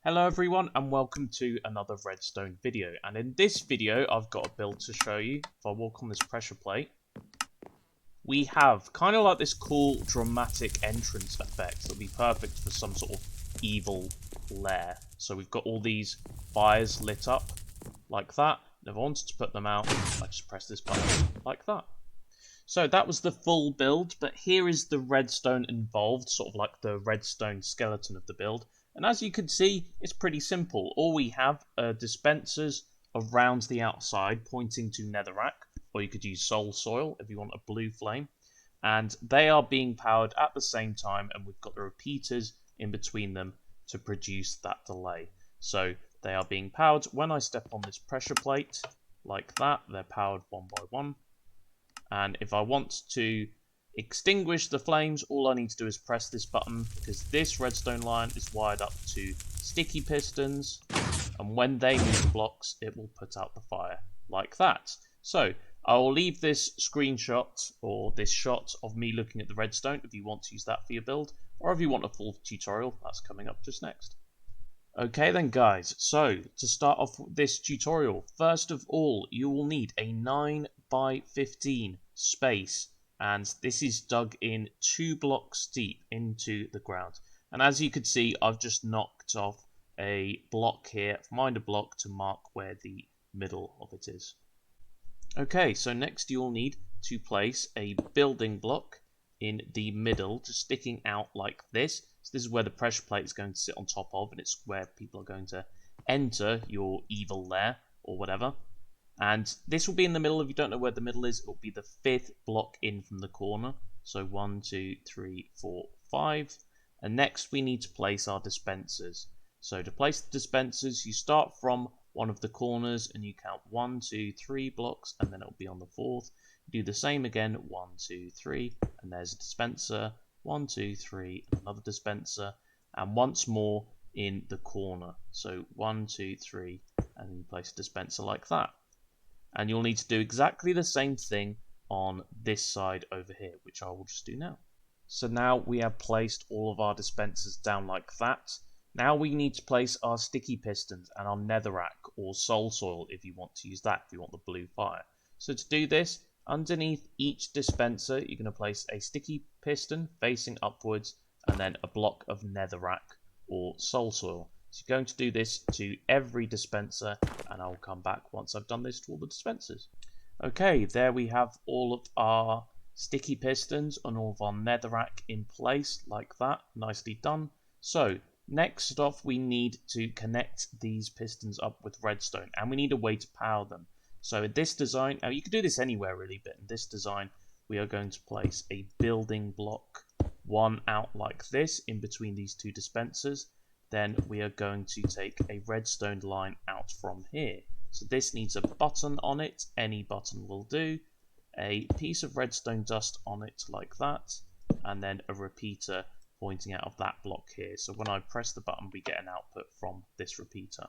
Hello everyone and welcome to another redstone video, and in this video I've got a build to show you. If I walk on this pressure plate, we have kind of like this cool dramatic entrance effect that'll be perfect for some sort of evil lair. So we've got all these fires lit up like that. If I wanted to put them out, I just press this button like that. So that was the full build, but here is the redstone involved, sort of like the redstone skeleton of the build. And as you can see, it's pretty simple. All we have are dispensers around the outside pointing to netherrack, or you could use soul soil if you want a blue flame. And they are being powered at the same time, and we've got the repeaters in between them to produce that delay. So they are being powered when I step on this pressure plate, like that. They're powered one by one. And if I want to extinguish the flames, all I need to do is press this button, because this redstone line is wired up to sticky pistons, and when they move the blocks, it will put out the fire, like that. So I will leave this screenshot, or this shot of me looking at the redstone, if you want to use that for your build, or if you want a full tutorial, that's coming up just next. Okay then guys, so to start off this tutorial, first of all, you will need a 9 by 15 space, and this is dug in 2 blocks deep into the ground. And as you can see, I've just knocked off a block here, find a block to mark where the middle of it is. Okay, so next you'll need to place a building block in the middle, just sticking out like this. So this is where the pressure plate is going to sit on top of, and it's where people are going to enter your evil lair or whatever. And this will be in the middle. If you don't know where the middle is, it will be the 5th block in from the corner. So 1, 2, 3, 4, 5. And next we need to place our dispensers. So to place the dispensers, you start from one of the corners and you count 1, 2, 3 blocks, and then it will be on the 4th. You do the same again, 1, 2, 3, and there's a dispenser. 1, 2, 3, another dispenser, and once more in the corner. So 1, 2, 3, and then you place a dispenser like that. And you'll need to do exactly the same thing on this side over here, which I will just do now. So now we have placed all of our dispensers down like that. Now we need to place our sticky pistons and our netherrack, or soul soil if you want to use that, if you want the blue fire. So to do this, underneath each dispenser, you're going to place a sticky piston facing upwards, and then a block of netherrack or soul soil. So you're going to do this to every dispenser, and I'll come back once I've done this to all the dispensers. Okay, there we have all of our sticky pistons and all of our netherrack in place, like that. Nicely done. So next off, we need to connect these pistons up with redstone, and we need a way to power them. So in this design, you can do this anywhere really, but in this design, we are going to place a building block, one out like this, in between these 2 dispensers. Then we are going to take a redstone line out from here. So this needs a button on it, any button will do, a piece of redstone dust on it like that, and then a repeater pointing out of that block here. So when I press the button, we get an output from this repeater.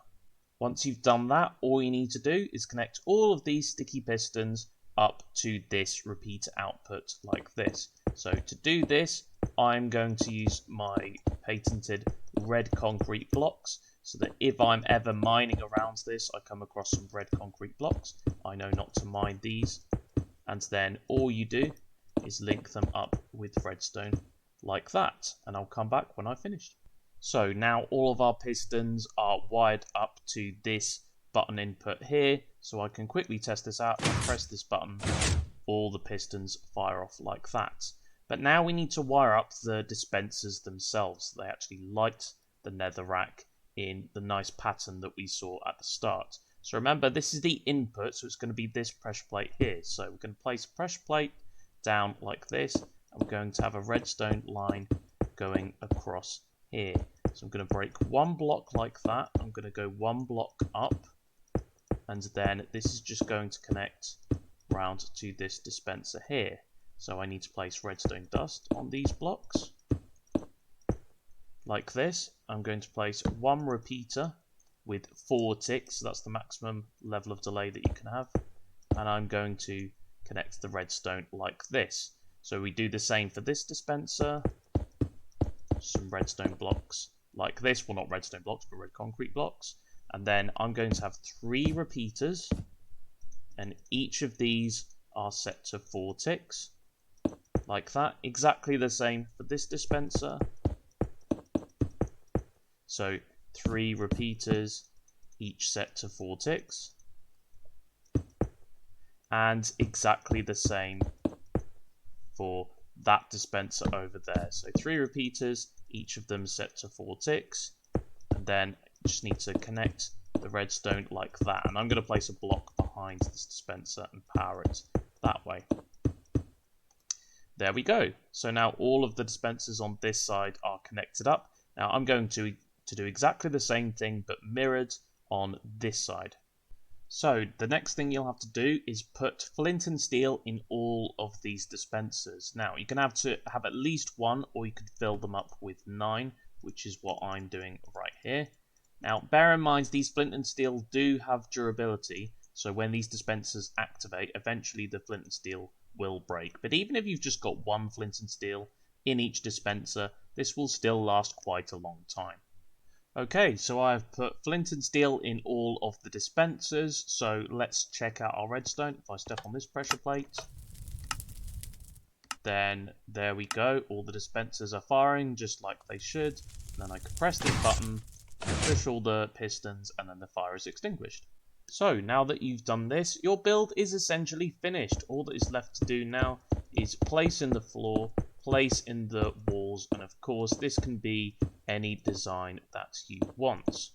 Once you've done that, all you need to do is connect all of these sticky pistons up to this repeater output like this. So to do this, I'm going to use my patented red concrete blocks, so that if I'm ever mining around this, I come across some red concrete blocks, I know not to mine these. And then all you do is link them up with redstone like that, and I'll come back when I've finished. So now all of our pistons are wired up to this button input here, so I can quickly test this out and press this button. All the pistons fire off like that. But now we need to wire up the dispensers themselves, so they actually light the netherrack in the nice pattern that we saw at the start. So remember, this is the input, so it's going to be this pressure plate here. So we're going to place a pressure plate down like this, and we're going to have a redstone line going across here. So I'm going to break 1 block like that. I'm going to go 1 block up, and then this is just going to connect round to this dispenser here. So I need to place redstone dust on these blocks like this. I'm going to place 1 repeater with 4 ticks, so that's the maximum level of delay that you can have, and I'm going to connect the redstone like this. So we do the same for this dispenser, some redstone blocks like this. Well, not redstone blocks, but red concrete blocks. And then I'm going to have 3 repeaters, and each of these are set to 4 ticks, like that. Exactly the same for this dispenser. So 3 repeaters, each set to 4 ticks. And exactly the same for that dispenser over there. So 3 repeaters, each of them set to 4 ticks. And then just need to connect the redstone like that. And I'm going to place a block behind this dispenser and power it that way. There we go. So now all of the dispensers on this side are connected up. Now I'm going to do exactly the same thing but mirrored on this side. So the next thing you'll have to do is put flint and steel in all of these dispensers. Now you can have to have at least 1, or you could fill them up with 9, which is what I'm doing right here. Now bear in mind these flint and steel do have durability, so when these dispensers activate, eventually the flint and steel will break. But even if you've just got 1 flint and steel in each dispenser, this will still last quite a long time. Okay, so I've put flint and steel in all of the dispensers, so let's check out our redstone. If I step on this pressure plate, then there we go, all the dispensers are firing just like they should. And then I can press this button, push all the pistons, and then the fire is extinguished. So now that you've done this, your build is essentially finished. All that is left to do now is place in the floor, place in the walls, and of course this can be any design that you want.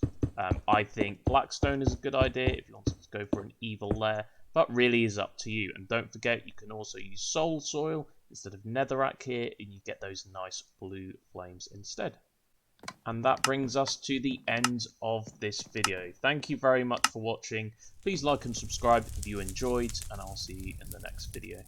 I think blackstone is a good idea if you want to go for an evil lair, but really is up to you. And don't forget, you can also use soul soil instead of netherrack here, and you get those nice blue flames instead. And that brings us to the end of this video. Thank you very much for watching. Please like and subscribe if you enjoyed, and I'll see you in the next video.